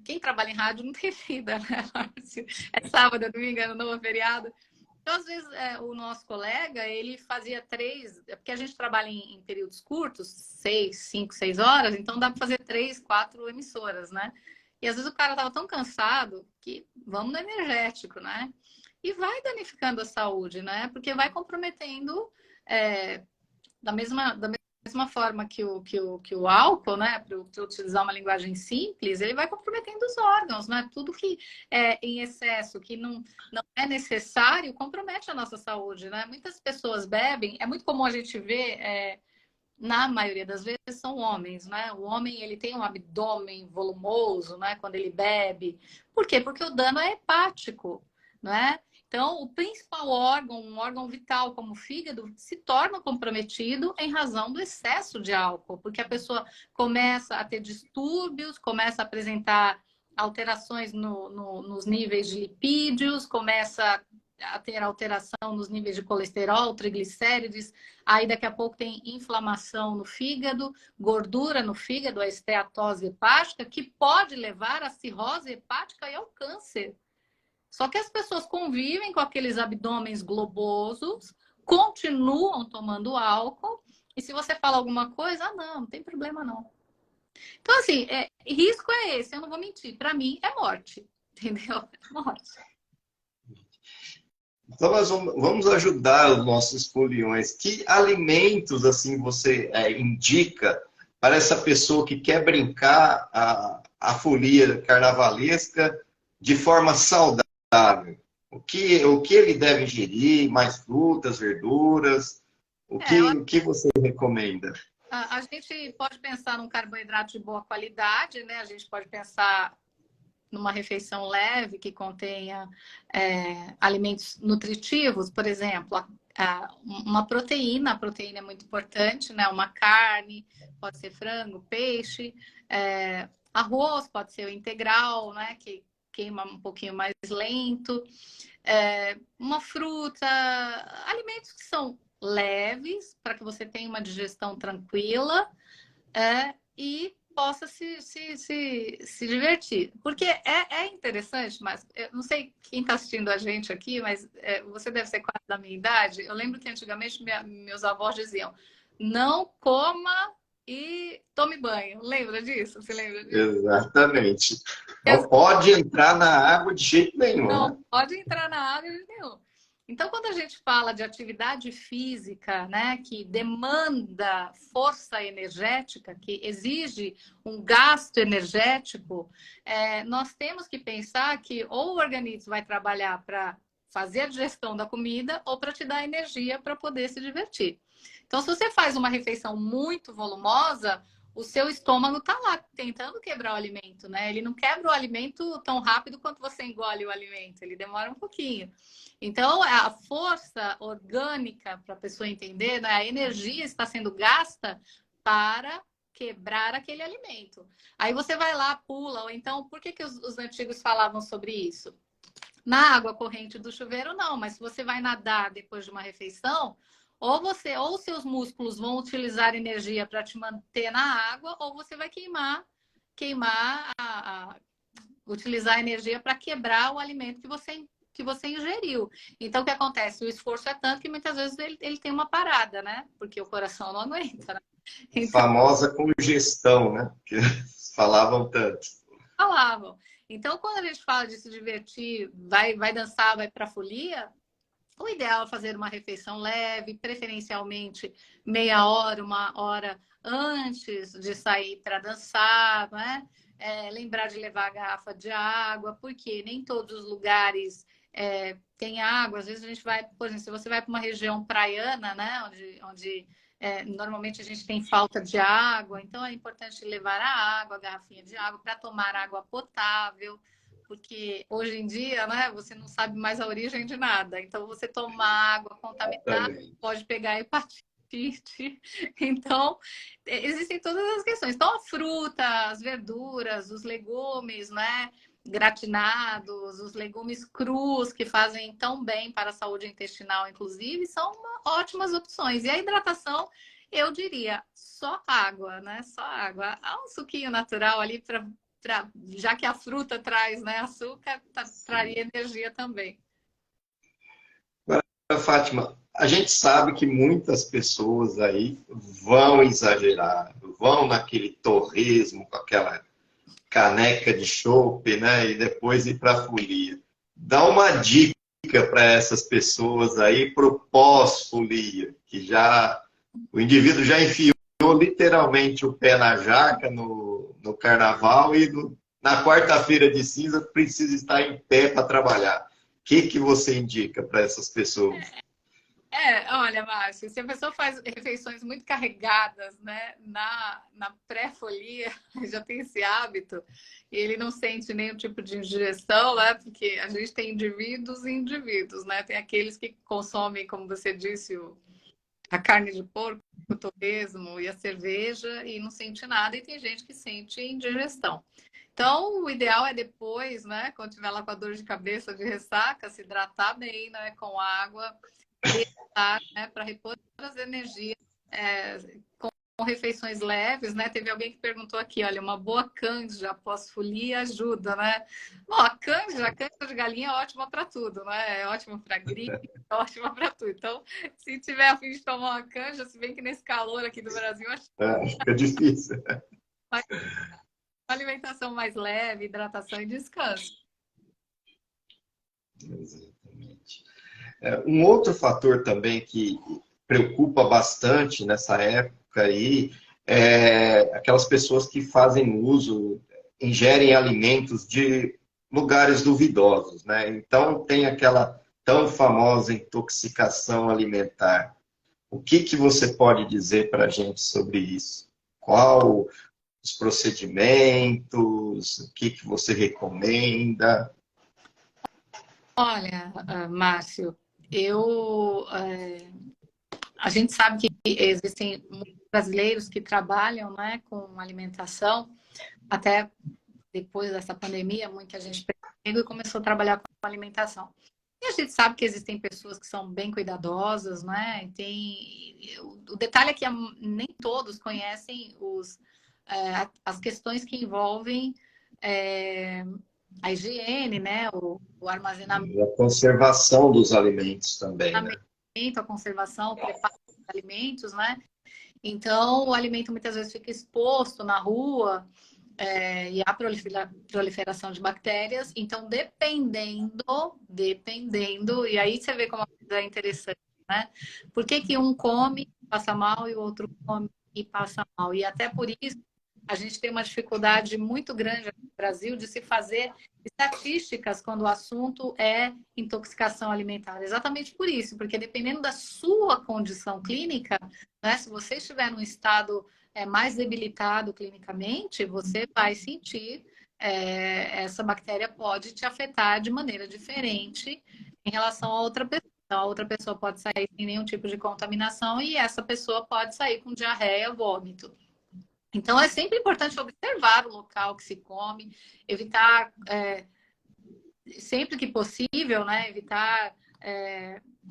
quem trabalha em rádio não tem vida, né, Márcio? É sábado, domingo, ano novo, feriado. Então, às vezes, o nosso colega, ele fazia 3, porque a gente trabalha em períodos curtos, 5, 6 horas, então dá para fazer 3, 4 emissoras, né? E às vezes o cara estava tão cansado que vamos no energético, né? E vai danificando a saúde, né? Porque vai comprometendo da mesma forma que o álcool, né, para utilizar uma linguagem simples, ele vai comprometendo os órgãos, né? Tudo que é em excesso, que não é necessário, compromete a nossa saúde, né? Muitas pessoas bebem, é muito comum a gente ver, na maioria das vezes são homens, né? O homem, ele tem um abdômen volumoso, né, quando ele bebe. Por quê? Porque o dano é hepático, né? Então, o principal órgão, um órgão vital como o fígado, se torna comprometido em razão do excesso de álcool, porque a pessoa começa a ter distúrbios, começa a apresentar alterações nos níveis de lipídios, começa a ter alteração nos níveis de colesterol, triglicérides, aí daqui a pouco tem inflamação no fígado, gordura no fígado, a esteatose hepática, que pode levar à cirrose hepática e ao câncer. Só que as pessoas convivem com aqueles abdômenes globosos, continuam tomando álcool, e se você fala alguma coisa, não tem problema não. Então, assim, risco é esse, eu não vou mentir. Para mim, é morte, entendeu? É morte. Então, nós vamos ajudar os nossos foliões. Que alimentos, assim, você indica para essa pessoa que quer brincar a folia carnavalesca de forma saudável? O que ele deve ingerir? Mais frutas, verduras? O que você recomenda? A gente pode pensar num carboidrato de boa qualidade, né? A gente pode pensar numa refeição leve que contenha alimentos nutritivos, por exemplo, uma proteína. A proteína é muito importante, né? Uma carne, pode ser frango, peixe, arroz, pode ser o integral, né? Que queima um pouquinho mais lento, uma fruta, alimentos que são leves para que você tenha uma digestão tranquila e possa se divertir. Porque é interessante, mas eu não sei quem está assistindo a gente aqui, mas você deve ser quase da minha idade. Eu lembro que antigamente meus avós diziam: não coma e tome banho. Lembra disso? Você lembra disso? Exatamente. Não pode entrar na água de jeito nenhum, Não né? pode entrar na água de jeito nenhum. Então, quando a gente fala de atividade física, né, que demanda força energética, que exige um gasto energético, nós temos que pensar que ou o organismo vai trabalhar para fazer a digestão da comida ou para te dar energia para poder se divertir. Então, se você faz uma refeição muito volumosa, o seu estômago está lá tentando quebrar o alimento, né? Ele não quebra o alimento tão rápido quanto você engole o alimento, ele demora um pouquinho. Então, a força orgânica, para a pessoa entender, né? A energia está sendo gasta para quebrar aquele alimento. Aí você vai lá, pula, ou então, por que os antigos falavam sobre isso? Na água corrente do chuveiro, não, mas se você vai nadar depois de uma refeição, ou seus músculos vão utilizar energia para te manter na água, ou você vai utilizar energia para quebrar o alimento que você ingeriu. Então, o que acontece? O esforço é tanto que muitas vezes ele tem uma parada, né? Porque o coração não aguenta, né? A famosa congestão, né? Que falavam tanto. Falavam. Então, quando a gente fala de se divertir, vai dançar, vai para a folia, o ideal é fazer uma refeição leve, preferencialmente meia hora, uma hora antes de sair para dançar, né? Lembrar de levar a garrafa de água, porque nem todos os lugares têm água. Às vezes a gente vai, por exemplo, se você vai para uma região praiana, né? Onde normalmente a gente tem falta de água, então é importante levar a água, a garrafinha de água, para tomar água potável. Porque hoje em dia, né, você não sabe mais a origem de nada. Então, você tomar água contaminada pode pegar hepatite. Então, existem todas as questões. Então, a fruta, as verduras, os legumes, né, gratinados, os legumes crus, que fazem tão bem para a saúde intestinal, inclusive, são ótimas opções. E a hidratação, eu diria, só água, né? Só água. Há um suquinho natural ali para já que a fruta traz, né, açúcar, traria energia também. Agora, Fátima, a gente sabe que muitas pessoas aí vão exagerar, vão naquele torresmo com aquela caneca de chopp, né, e depois ir para a folia. Dá uma dica para essas pessoas aí pro pós-folia, que já o indivíduo já enfiou literalmente o pé na jaca no carnaval e na quarta-feira de cinza precisa estar em pé para trabalhar. O que você indica para essas pessoas? Olha, Márcio, se a pessoa faz refeições muito carregadas, né, na pré-folia, já tem esse hábito, e ele não sente nenhum tipo de indigestão, né, porque a gente tem indivíduos e indivíduos, né, tem aqueles que consomem, como você disse, a carne de porco, o torresmo e a cerveja e não sente nada, e tem gente que sente indigestão. Então, o ideal é depois, né, quando tiver lá com a dor de cabeça, de ressaca, se hidratar bem, né, com água, né, para repor as energias, com refeições leves, né? Teve alguém que perguntou aqui, olha, uma boa canja após folia ajuda, né? Bom, a canja de galinha é ótima para tudo, né? É ótima para gripe, é ótima para tudo. Então, se tiver a fim de tomar uma canja, se bem que nesse calor aqui do Brasil, acho que fica difícil. uma alimentação mais leve, hidratação e descanso. Exatamente. Um outro fator também que preocupa bastante nessa época aí é aquelas pessoas que fazem uso, ingerem alimentos de lugares duvidosos, né? Então tem aquela tão famosa intoxicação alimentar. O que você pode dizer para a gente sobre isso? Qual os procedimentos? O que você recomenda? Olha, Márcio, a gente sabe que existem muitos brasileiros que trabalham, né, com alimentação. Até depois dessa pandemia, muita gente pegou e começou a trabalhar com alimentação. E a gente sabe que existem pessoas que são bem cuidadosas, né? O detalhe é que nem todos conhecem as questões que envolvem a higiene, né? O armazenamento. E a conservação dos alimentos também, né? A conservação, o preparo dos alimentos, né? Então, o alimento muitas vezes fica exposto na rua, e há proliferação de bactérias. Então, dependendo, e aí você vê como a coisa é interessante, né? Por que que um come e passa mal e o outro come e passa mal? E até por isso a gente tem uma dificuldade muito grande aqui no Brasil de se fazer estatísticas quando o assunto é intoxicação alimentar. Exatamente por isso, porque dependendo da sua condição clínica, né, se você estiver num estado mais debilitado clinicamente, você vai sentir essa bactéria pode te afetar de maneira diferente em relação a outra pessoa. Então, a outra pessoa pode sair sem nenhum tipo de contaminação e essa pessoa pode sair com diarreia, vômito. Então, é sempre importante observar o local que se come, evitar, sempre que possível, né, evitar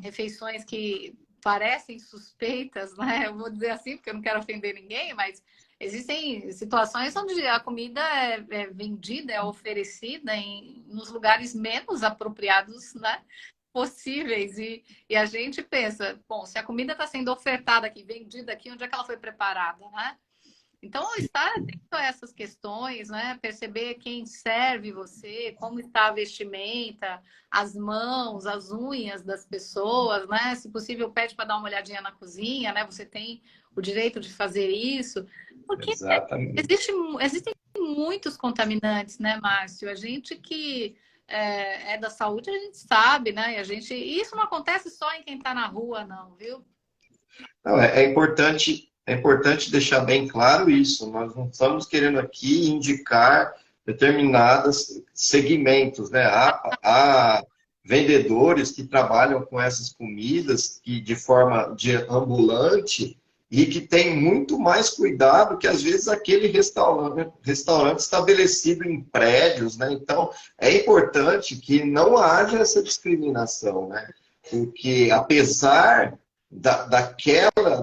refeições que parecem suspeitas, né? Eu vou dizer assim, porque eu não quero ofender ninguém, mas existem situações onde a comida é vendida, é oferecida nos lugares menos apropriados, né? Possíveis. E a gente pensa, bom, se a comida está sendo ofertada aqui, vendida aqui, onde é que ela foi preparada, né? Então, estar atento a essas questões, né? Perceber quem serve você, como está a vestimenta, as mãos, as unhas das pessoas, né? Se possível, pede para dar uma olhadinha na cozinha, né? Você tem o direito de fazer isso. Porque Exatamente. existem muitos contaminantes, né, Márcio? A gente que é da saúde, a gente sabe, né? E isso não acontece só em quem está na rua, não, viu? Não, é importante deixar bem claro isso. Nós não estamos querendo aqui indicar determinados segmentos, né? Há vendedores que trabalham com essas comidas que de forma de ambulante e que tem muito mais cuidado que às vezes aquele restaurante estabelecido em prédios, né? Então é importante que não haja essa discriminação, né? Porque apesar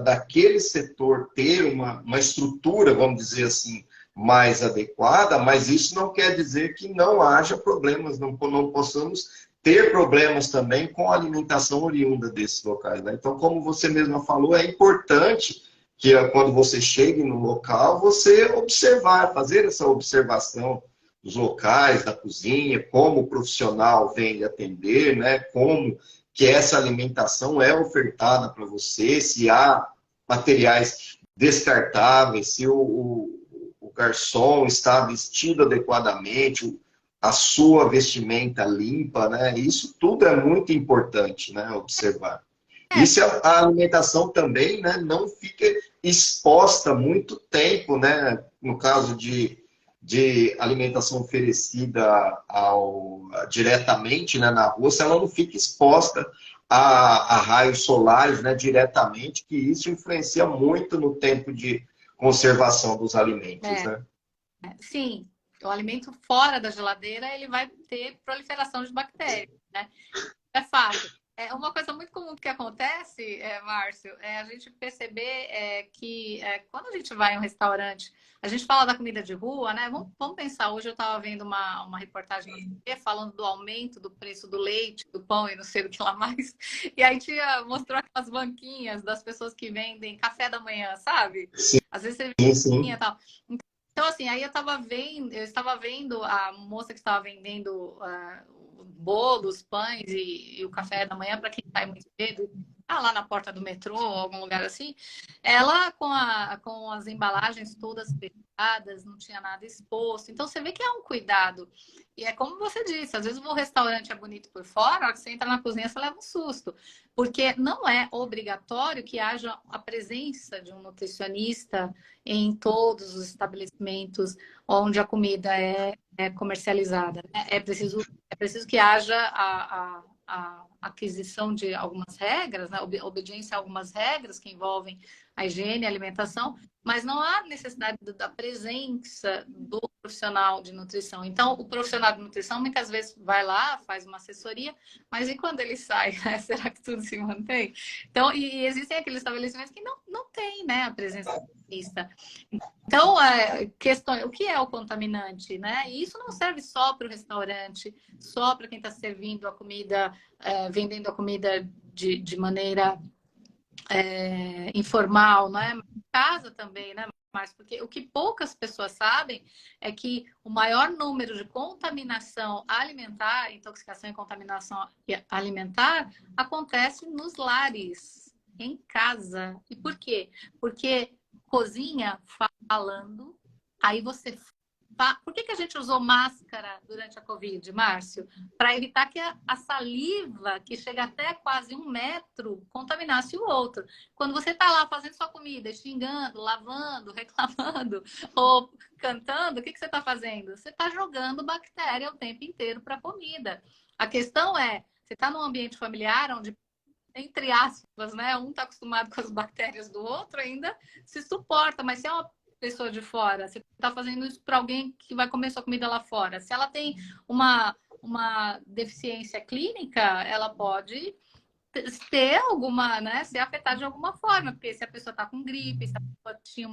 daquele setor ter uma estrutura, vamos dizer assim, mais adequada, mas isso não quer dizer que não haja problemas, não possamos ter problemas também com a alimentação oriunda desses locais. Né? Então, como você mesma falou, é importante que quando você chegue no local, você observar, fazer essa observação dos locais, da cozinha, como o profissional vem lhe atender, né? Como que essa alimentação é ofertada para você, se há materiais descartáveis, se o garçom está vestido adequadamente, a sua vestimenta limpa, né? Isso tudo é muito importante, né? Observar. E se a alimentação também, né, não fica exposta muito tempo, né? No caso de alimentação oferecida diretamente, né, na rua, se ela não fica exposta a raios solares, né, diretamente, que isso influencia muito no tempo de conservação dos alimentos, né? Sim, o alimento fora da geladeira ele vai ter proliferação de bactérias, né? É fato. Uma coisa muito comum que acontece, Márcio, é a gente perceber que quando a gente vai em um restaurante, a gente fala da comida de rua, né? Vamos pensar, hoje eu estava vendo uma reportagem na TV falando do aumento do preço do leite, do pão e não sei o que lá mais. E aí mostrou aquelas banquinhas das pessoas que vendem café da manhã, sabe? Sim, Às vezes você sim. e tal. Então, assim, aí eu estava vendo a moça que estava vendendo bolos, pães e o café da manhã para quem sai muito cedo, tá lá na porta do metrô ou algum lugar assim, ela com as embalagens todas fechadas, não tinha nada exposto. Então você vê que é um cuidado. E é como você disse, às vezes o restaurante é bonito por fora, na hora que você entra na cozinha você leva um susto. Porque não é obrigatório que haja a presença de um nutricionista em todos os estabelecimentos onde a comida é comercializada. Né? É preciso que haja a aquisição de algumas regras, né? Obediência a algumas regras que envolvem a higiene, a alimentação, mas não há necessidade da presença do profissional de nutrição. Então, o profissional de nutrição muitas vezes vai lá, faz uma assessoria, mas e quando ele sai? Né? Será que tudo se mantém? Então, e existem aqueles estabelecimentos que não tem, né, a presença do nutricionista. Então, o que é o contaminante, né? E isso não serve só para o restaurante, só para quem está servindo a comida, vendendo a comida de maneira informal, né? Em casa também, né? Mas porque o que poucas pessoas sabem é que o maior número de contaminação alimentar, intoxicação e contaminação alimentar, acontece nos lares, em casa. E por quê? Porque cozinha falando, aí você... Por que a gente usou máscara durante a Covid, Márcio? Para evitar que a saliva, que chega até quase 1 metro, contaminasse o outro. Quando você está lá fazendo sua comida, xingando, lavando, reclamando ou cantando, o que você está fazendo? Você está jogando bactéria o tempo inteiro para a comida. A questão é, você está num ambiente familiar onde, entre aspas, né, um está acostumado com as bactérias do outro, ainda se suporta, mas se é uma pessoa de fora, você está fazendo isso para alguém que vai comer sua comida lá fora. Se ela tem uma deficiência clínica, ela pode ter alguma, né, ser afetada de alguma forma, porque se a pessoa está com gripe, se a pessoa tinha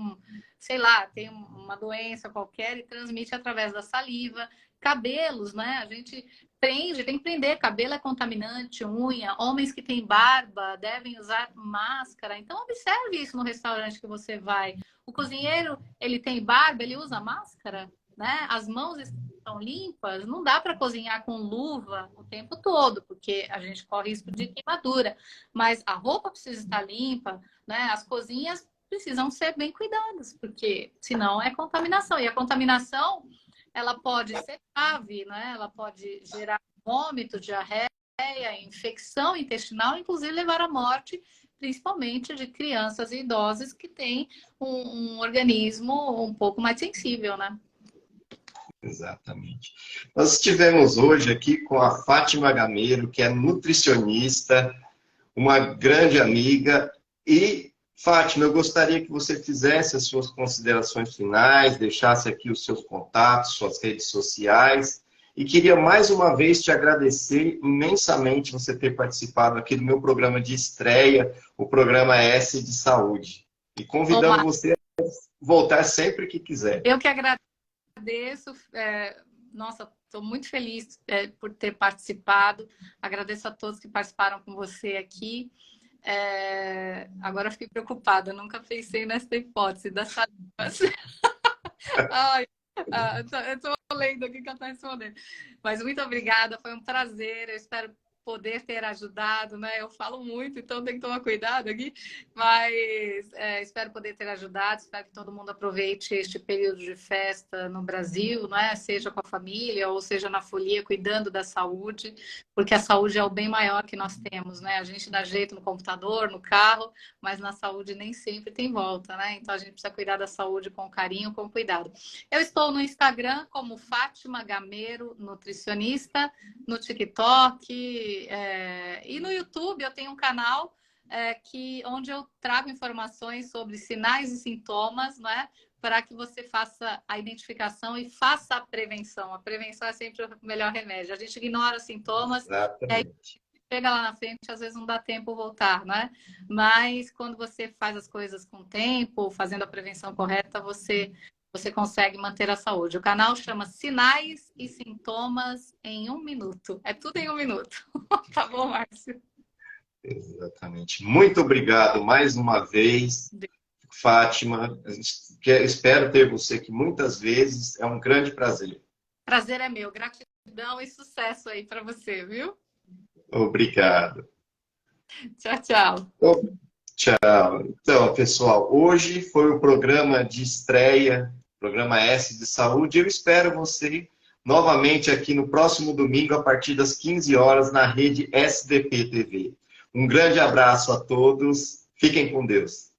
sei lá, tem uma doença qualquer e transmite através da saliva. Cabelos, né? A gente tem que prender, cabelo é contaminante, unha, homens que têm barba devem usar máscara. Então observe isso no restaurante que você vai. O cozinheiro, ele tem barba, ele usa máscara, né? As mãos estão limpas, não dá para cozinhar com luva o tempo todo, porque a gente corre risco de queimadura. Mas a roupa precisa estar limpa, né? As cozinhas precisam ser bem cuidadas, porque senão é contaminação. E a contaminação, ela pode ser grave, né? Ela pode gerar vômito, diarreia, infecção intestinal, inclusive levar à morte, principalmente de crianças e idosos que têm um organismo um pouco mais sensível, né? Exatamente. Nós estivemos hoje aqui com a Fátima Gameiro, que é nutricionista, uma grande amiga. E, Fátima, eu gostaria que você fizesse as suas considerações finais, deixasse aqui os seus contatos, suas redes sociais. E queria mais uma vez te agradecer imensamente você ter participado aqui do meu programa de estreia, o programa S de Saúde. E convidando você a voltar sempre que quiser. Eu que agradeço. Nossa, estou muito feliz por ter participado. Agradeço a todos que participaram com você aqui. Agora fiquei preocupada, nunca pensei nessa hipótese das salivas. Ai, eu estou lendo aqui que ela está respondendo. Mas muito obrigada, foi um prazer. Eu espero poder ter ajudado, né? Eu falo muito, então tem que tomar cuidado aqui. Mas espero poder ter ajudado, espero que todo mundo aproveite este período de festa no Brasil, né? Seja com a família ou seja na folia, cuidando da saúde, porque a saúde é o bem maior que nós temos, né? A gente dá jeito no computador, no carro, mas na saúde nem sempre tem volta, né? Então a gente precisa cuidar da saúde com carinho, com cuidado. Eu estou no Instagram como Fátima Gameiro, nutricionista, no TikTok, e no YouTube eu tenho um canal onde eu trago informações sobre sinais e sintomas, não é? Para que você faça a identificação e faça a prevenção. A prevenção é sempre o melhor remédio. A gente ignora os sintomas, chega lá na frente, às vezes não dá tempo voltar, né? Mas quando você faz as coisas com tempo, fazendo a prevenção correta, você consegue manter a saúde. O canal chama Sinais e Sintomas em 1 minuto. É tudo em 1 minuto. Tá bom, Márcio? Exatamente. Muito obrigado mais uma vez, Fátima. Espero ter você aqui muitas vezes. É um grande prazer. Prazer é meu. Gratidão e sucesso aí para você, viu? Obrigado. Tchau, tchau. Tchau. Então, pessoal, hoje foi o programa de estreia, programa S de Saúde. Eu espero você novamente aqui no próximo domingo, a partir das 15 horas, na rede SDP TV. Um grande abraço a todos. Fiquem com Deus.